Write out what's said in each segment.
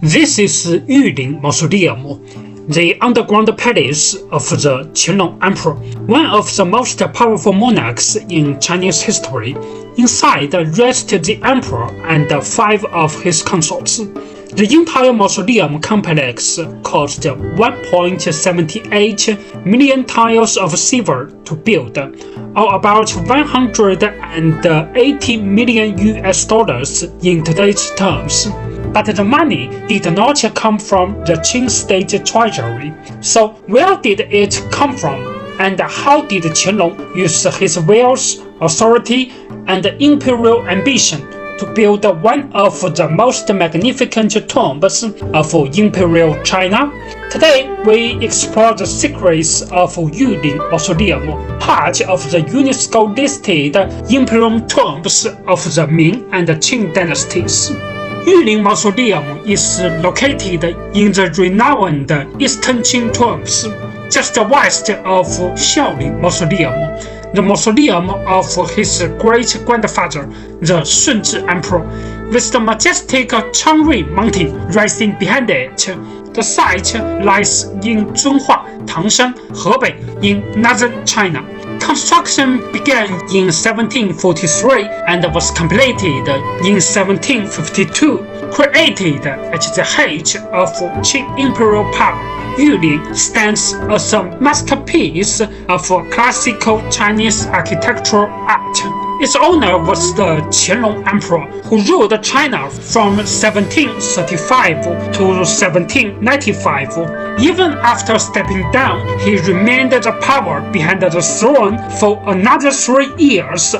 This is Yuling Mausoleum, the underground palace of the Qianlong Emperor, one of the most powerful monarchs in Chinese history. Inside rested the emperor and 5 of his consorts. The entire mausoleum complex cost 1.78 million taels of silver to build, or about $180 million in today's terms. But the money did not come from the Qing state treasury. So where did it come from? And how did Qianlong use his wealth, authority, and imperial ambition to build one of the most magnificent tombs of Imperial China? Today, we explore the secrets of Yuling Mausoleum, part of the UNESCO-listed Imperial tombs of the Ming and Qing dynasties. Yuling Mausoleum is located in the renowned Eastern Qing tombs, just west of Yuling Mausoleum, the mausoleum of his great-grandfather, the Shunzhi Emperor, with the majestic Changrui mountain rising behind it. The site lies in Zunhua, Tangshan, Hebei, in northern China. Construction began in 1743 and was completed in 1752. Created at the height of Qing imperial power, Yuling stands as a masterpiece of classical Chinese architectural art. Its owner was the Qianlong Emperor, who ruled China from 1735 to 1795. Even after stepping down, he remained the power behind the throne for another 3 years.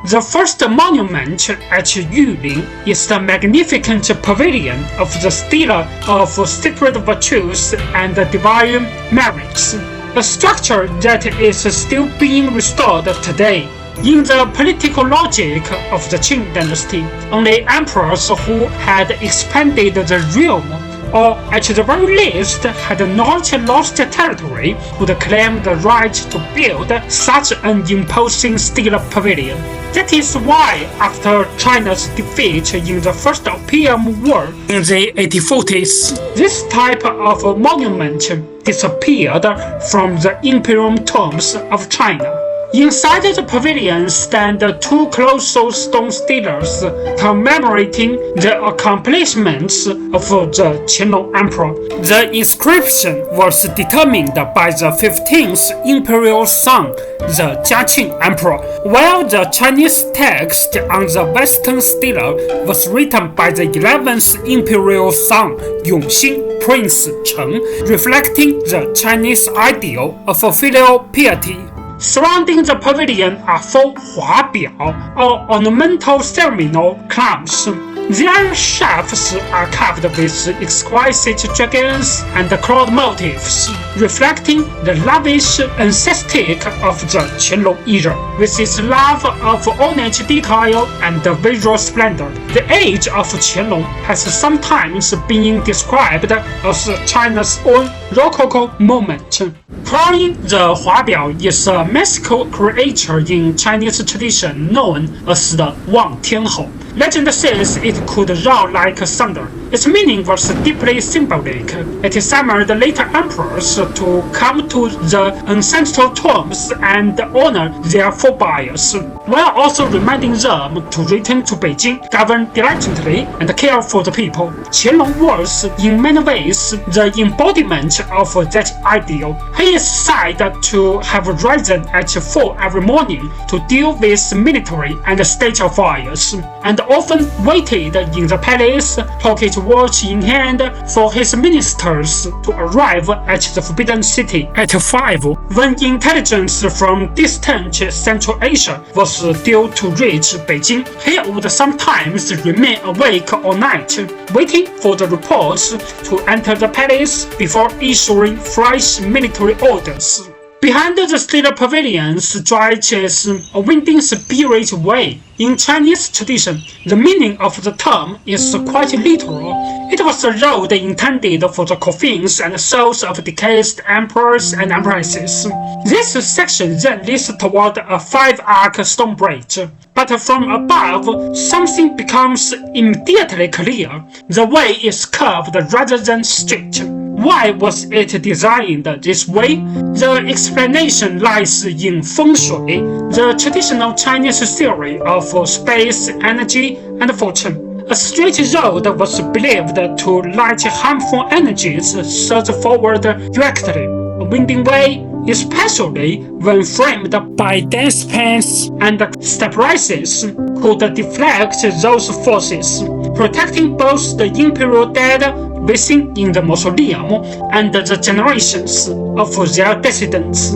The first monument at Yuling is the magnificent Pavilion of the Stele of sacred virtues and divine merits, a structure that is still being restored today. In the political logic of the Qing dynasty, only emperors who had expanded the realm, or at the very least had not lost territory, would claim the right to build such an imposing steel pavilion. That is why, after China's defeat in the First Opium War in the 1840s, this type of monument disappeared from the imperial tombs of China. Inside the pavilion stand 2 colossal stone steles commemorating the accomplishments of the Qianlong Emperor. The inscription was determined by the 15th imperial son, the Qing Emperor, while the Chinese text on the western stele was written by the 11th imperial son, Yongxing Prince Cheng, reflecting the Chinese ideal of filial piety. Surrounding the pavilion are 4 Huabiao, or ornamental ceremonial clowns. Their shafts are carved with exquisite dragons and cloud motifs, reflecting the lavish aesthetic of the Qianlong era. With its love of ornate detail and visual splendor, the age of Qianlong has sometimes been described as China's own Rococo moment. Crowning the Huabiao is a mystical creature in Chinese tradition known as the Wangtianhou. Legend says it could roar like thunder. Its meaning was deeply symbolic. It summoned later emperors to come to the ancestral tombs and honor their forebears, while also reminding them to return to Beijing, govern diligently, and care for the people. Qianlong was, in many ways, the embodiment of that ideal. He is said to have risen at 4 every morning to deal with military and state affairs, and often waited in the palace, pocket watch in hand, for his ministers to arrive at the Forbidden City at 5 when intelligence from distant Central Asia was due to reach Beijing. He would sometimes remain awake all night, waiting for the reports to enter the palace before issuing fresh military orders. Behind the Stele Pavilion stretches a winding spirit way. In Chinese tradition, the meaning of the term is quite literal. It was a road intended for the coffins and souls of deceased emperors and empresses. This section then leads toward a 5-arc stone bridge. But from above, something becomes immediately clear. The way is curved rather than straight. Why was it designed this way? The explanation lies in Fengshui, the traditional Chinese theory of space, energy, and fortune. A straight road was believed to let harmful energies surge forward directly. A winding way, especially when framed by dense paths and step rises, could deflect those forces, protecting both the imperial dead within in the mausoleum and the generations of their descendants.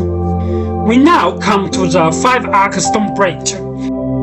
We now come to the 5-arc stone bridge.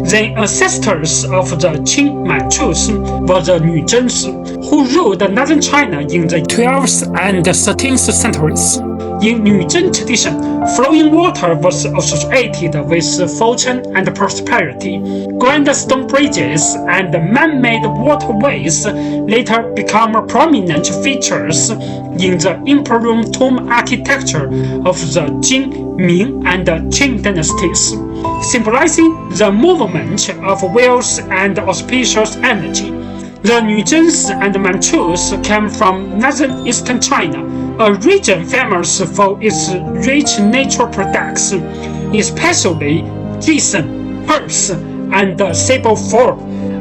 The ancestors of the Qing Manchus were the Nuzhens, who ruled northern China in the 12th and 13th centuries. In Nuzhen tradition, flowing water was associated with fortune and prosperity. Grand stone bridges and man-made waterways later become prominent features in the imperial tomb architecture of the Qing, Ming, and Qing dynasties, symbolizing the movement of wealth and auspicious energy. The Nuzhens and Manchus came from northern eastern China, a region famous for its rich natural products, especially ginseng, pearls, and sable fur.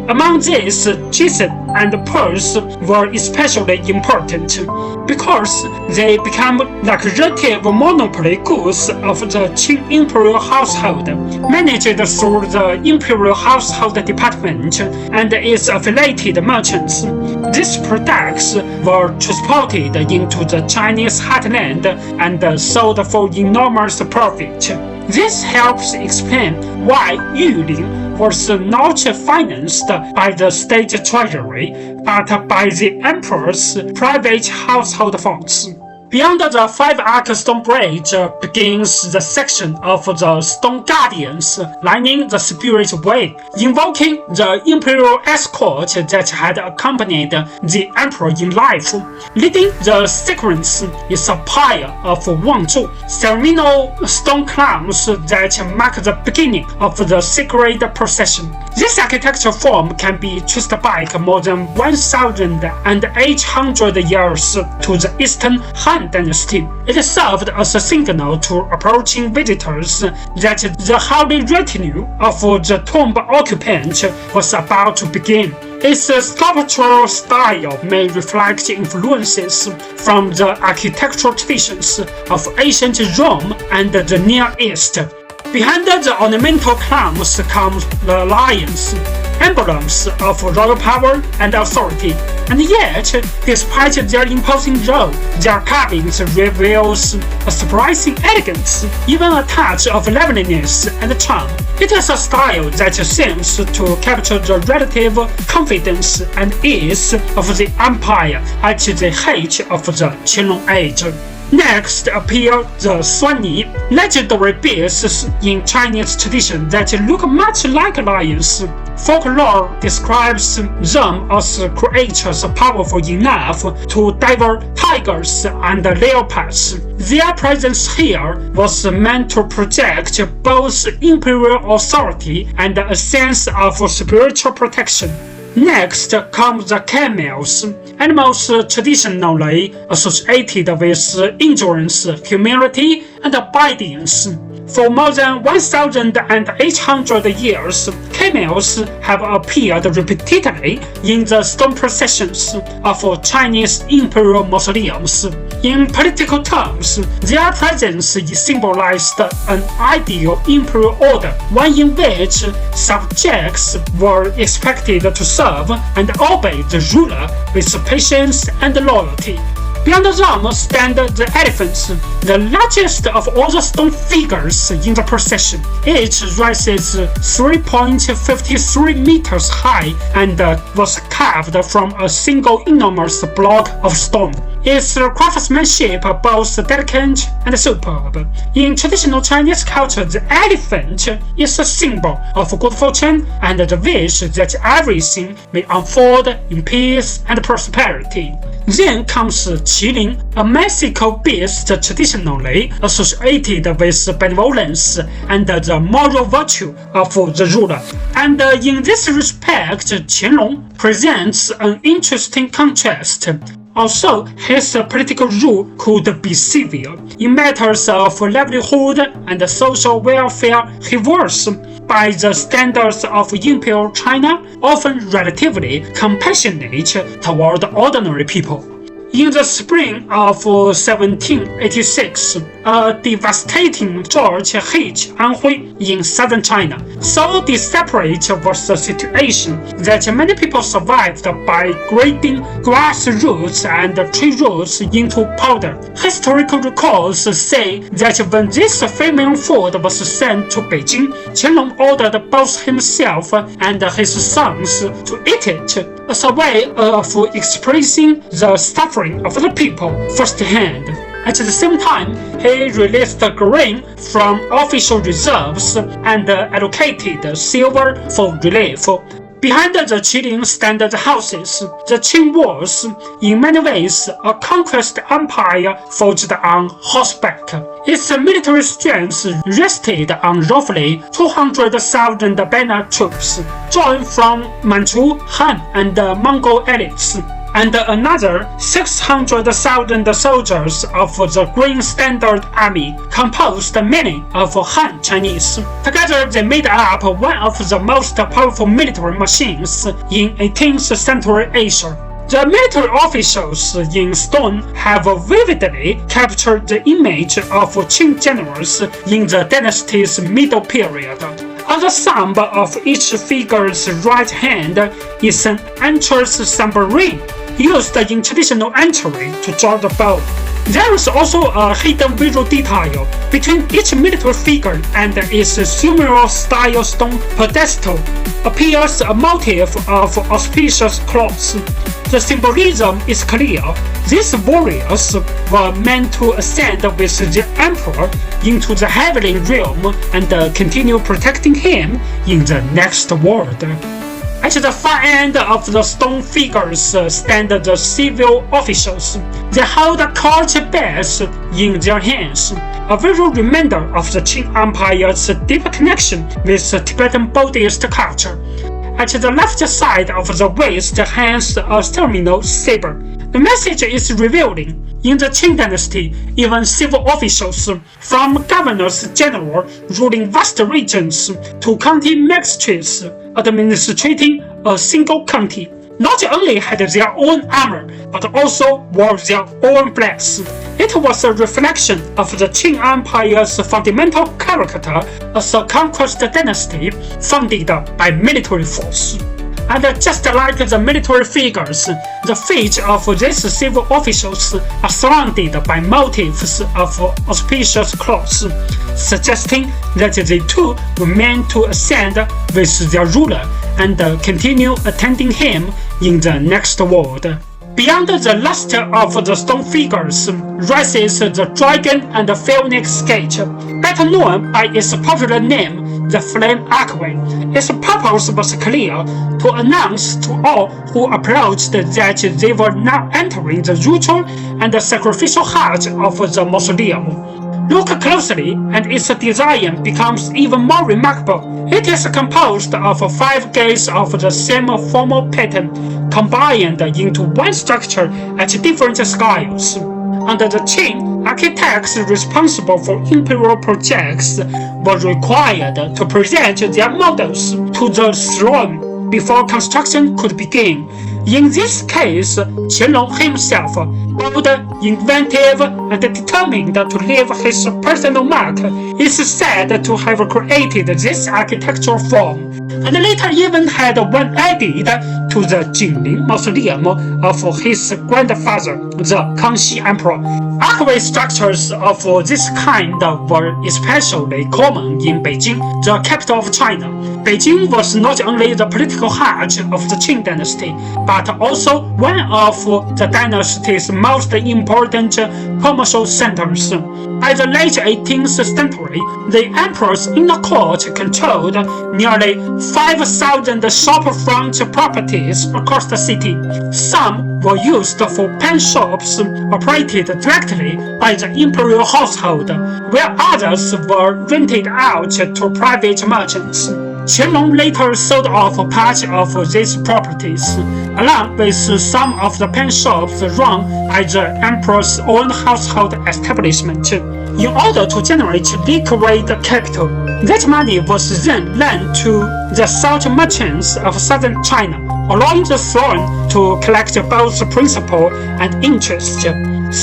Among these, ginseng and pearls were especially important because they became lucrative monopoly goods of the Qing imperial household, managed through the imperial household department and its affiliated merchants. These products were transported into the Chinese heartland and sold for enormous profit. This helps explain why Yuling was not financed by the state treasury, but by the emperor's private household funds. Beyond the 5-arc stone bridge begins the section of the stone guardians lining the spirit way, invoking the imperial escort that had accompanied the emperor in life. Leading the sequence is a pile of Wangtianhou, ceremonial stone columns that mark the beginning of the sacred procession. This architectural form can be traced back more than 1,800 years to the Eastern Han Dynasty. It served as a signal to approaching visitors that the holy retinue of the tomb occupant was about to begin. Its sculptural style may reflect influences from the architectural traditions of ancient Rome and the Near East. Behind the ornamental columns come the lions, emblems of royal power and authority, and yet, despite their imposing role, their carvings reveals a surprising elegance, even a touch of liveliness and charm. It is a style that seems to capture the relative confidence and ease of the empire at the height of the Qianlong age. Next appear the Suanni, legendary beasts in Chinese tradition that look much like lions. Folklore describes them as creatures powerful enough to devour tigers and leopards. Their presence here was meant to project both imperial authority and a sense of spiritual protection. Next comes the camels, animals traditionally associated with endurance, humility, and obedience. For more than 1,800 years, camels have appeared repeatedly in the stone processions of Chinese imperial mausoleums. In political terms, their presence symbolized an ideal imperial order, one in which subjects were expected to serve and obey the ruler with patience and loyalty. Beyond them stand the elephants, the largest of all the stone figures in the procession. Each rises 3.53 meters high and was carved from a single enormous block of stone. Its craftsmanship both delicate and superb. In traditional Chinese culture, the elephant is a symbol of good fortune and the wish that everything may unfold in peace and prosperity. Then comes Qilin, a mythical beast traditionally associated with benevolence and the moral virtue of the ruler. And in this respect, Qianlong presents an interesting contrast. Also, his political rule could be severe. In matters of livelihood and social welfare, he was, by the standards of Imperial China, often relatively compassionate toward ordinary people. In the spring of 1786, a devastating drought hit Anhui in southern China. So desperate was the situation that many people survived by grinding grass roots and tree roots into powder. Historical records say that when this famine food was sent to Beijing, Qianlong ordered both himself and his sons to eat it as a way of expressing the suffering of the people firsthand. At the same time, he released grain from official reserves and allocated silver for relief. Behind the Qilin stand the houses. The Qing was, in many ways, a conquest empire forged on horseback. Its military strength rested on roughly 200,000 banner troops, drawn from Manchu, Han, and Mongol elites, and another 600,000 soldiers of the Green Standard Army, composed mainly of Han Chinese. Together they made up one of the most powerful military machines in 18th century Asia. The military officials in stone have vividly captured the image of Qing generals in the Dynasty's middle period. On the thumb of each figure's right hand is an entrance submarine, used in traditional archery to draw the bow. There is also a hidden visual detail between each military figure and its sumerio-style stone pedestal. Appears a motif of auspicious cloths. The symbolism is clear. These warriors were meant to ascend with the emperor into the heavenly realm and continue protecting him in the next world. At the far end of the stone figures stand the civil officials. They hold court bells in their hands, a visual reminder of the Qing Empire's deep connection with Tibetan Buddhist culture. At the left side of the waist hangs a terminal saber. The message is revealing. In the Qing dynasty, even civil officials, from governors general ruling vast regions to county magistrates administrating a single county, not only had their own armor, but also wore their own flags. It was a reflection of the Qing Empire's fundamental character as a conquest dynasty founded by military force. And just like the military figures, the feet of these civil officials are surrounded by motifs of auspicious cloths, suggesting that they too were meant to ascend with their ruler and continue attending him in the next world. Beyond the luster of the stone figures rises the dragon and phoenix gate, better known by its popular name, the Flame Archway. Its purpose was clear: to announce to all who approached that they were now entering the ritual and sacrificial heart of the mausoleum. Look closely, and its design becomes even more remarkable. It is composed of 5 gates of the same formal pattern, combined into one structure at different scales. Under the Qing, architects responsible for imperial projects were required to present their models to the throne before construction could begin. In this case, Qianlong himself, bold, inventive, and determined to leave his personal mark, is said to have created this architectural form, and later even had one added to the Yuling Mausoleum of his grandfather, the Kangxi Emperor. Archway structures of this kind were especially common in Beijing, the capital of China. Beijing was not only the political heart of the Qing dynasty, but but also one of the dynasty's most important commercial centers. By the late 18th century, the emperor's inner court controlled nearly 5,000 shopfront properties across the city. Some were used for Pawnshops operated directly by the imperial household, while others were rented out to private merchants. Qianlong later sold off part of these properties, along with some of the Pawnshops run by the emperor's own household establishment. In order to generate liquid capital, that money was then lent to the salt merchants of southern China, allowing the throne to collect both principal and interest.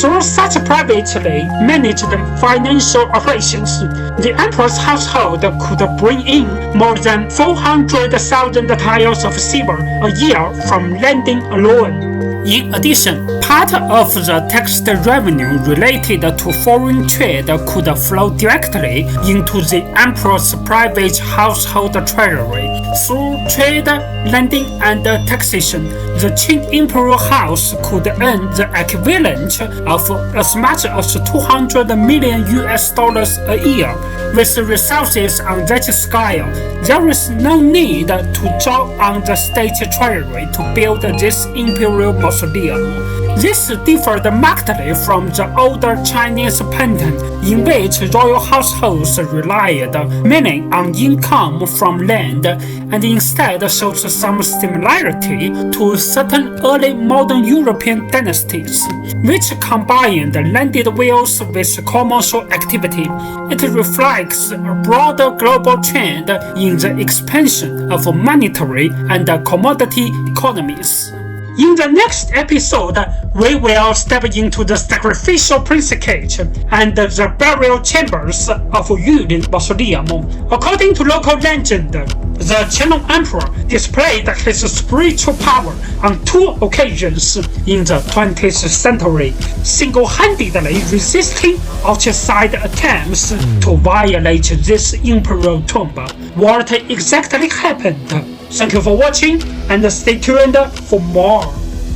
Through such privately managed financial operations, the emperor's household could bring in more than 400,000 taels of silver a year from lending alone. In addition, part of the tax revenue related to foreign trade could flow directly into the emperor's private household treasury. Through trade, lending, and taxation, the Qing Imperial House could earn the equivalent of as much as $200 million a year. With resources on that scale, there is no need to draw on the state treasury to build this Imperial Mausoleum. This differed markedly from the older Chinese pattern in which royal households relied mainly on income from land, and instead shows some similarity to certain early modern European dynasties, which combined landed wealth with commercial activity. It reflects a broader global trend in the expansion of monetary and commodity economies. In the next episode, we will step into the sacrificial prince cage and the burial chambers of Yuling Mausoleum. According to local legend, the Qianlong Emperor displayed his spiritual power on 2 occasions in the 20th century, single-handedly resisting outside attempts to violate this imperial tomb. What exactly happened? Thank you for watching and stay tuned for more.